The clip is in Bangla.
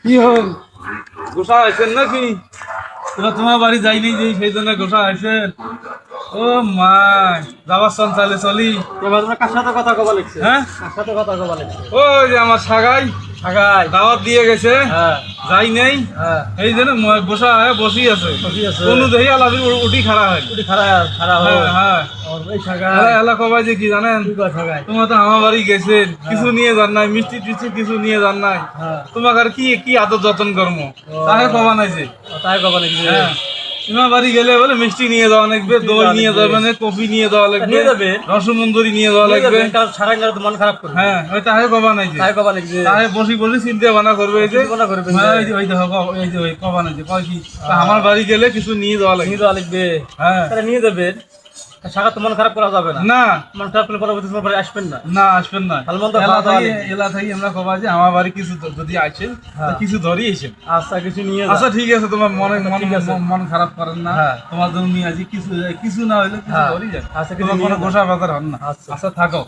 কি হল গোসা আইছেন নাকি? তোরা তোমার বাড়ি যাইনি যে সেই জন্য গোসা আইছেন। ও মাই যাবার সন চালে চলি। এবার তোমরা কার সাথে কথা কবা লিখছে? হ্যাঁ কার সাথে কথা কবা লিখছে? ওই যে আমার সাগাই সাগাই। দাওয়াত দিয়ে গেছে, হ্যাঁ যাই নেই। হ্যাঁ এই জন্য বসা হয় বসি আছে। বসি আছে। কোনো দেহি আলাদা উঠি খাড়া হয়। উঠি খাড়া খাড়া হয়। হ্যাঁ হ্যাঁ এই সাগাই। এলা কবাই যে কি জানেন, কি কয় সাগাই? তোমরা তো আমার বাড়ি গেছেন, কিছু নিয়ে যান নাই, মিষ্টি টিষ্টি কিছু নিয়ে যান নাই। হ্যাঁ তোমাকে আর কি কি আদর যত্ন করবো তাহে কবা নাই যে। তাই কবা লিখছে। হ্যাঁ তোমার বাড়ি গেলে বলে মিষ্টি নিয়ে যাওয়া লাগবে, দই নিয়ে যাবে, কফি নিয়ে যাওয়া লাগবে, নিয়ে যাবে। রসমঞ্জরি নিয়ে যাওয়া লাগবে। সাগাই গেলে তো মন খারাপ করবে। হ্যাঁ ওই তাহে কবা নাই যে। তাই কবা লিখছে। তাহে বসি বসি চিন্তা ভাবনা করবে এই যে। চিন্তা করবে যে। হ্যাঁ, এই যে ওই দেখো এই যে ওই কবা নাই যে কয় কি তা আমার বাড়ি গেলে কিছু নিয়ে যাওয়া লাগবে। নিয়ে যাওয়া লিখবে। হ্যাঁ তাহলে নিয়ে যাবেন। সাগা তো মন খারাপ করা যাবে না। না মন খারাপ করলে পরবর্তী তোমার বাড়ি আসবেন না। না আসবেন না। ভালো মন্দ এলা খাওয়া দাওয়া থাকি এলা থাকি আমরা কবা যে আমার বাড়ি কিছু যদি আসেন হ্যাঁ। কিছু ধরি এসেন। আচ্ছা কিছু নিয়ে যা। আচ্ছা ঠিক আছে, তোমার মনে ঠিক আছে। মন খারাপ করেন না। হ্যাঁ। তোমার জন্য নিয়ে আসি কিছু কিছু না হইলে কিছু হ্যাঁ। ধরি যান। আচ্ছা, কিছু তোমার নিয়ে কোনো যান। গোসা বাজার হন না। আচ্ছা। আচ্ছা থাকো।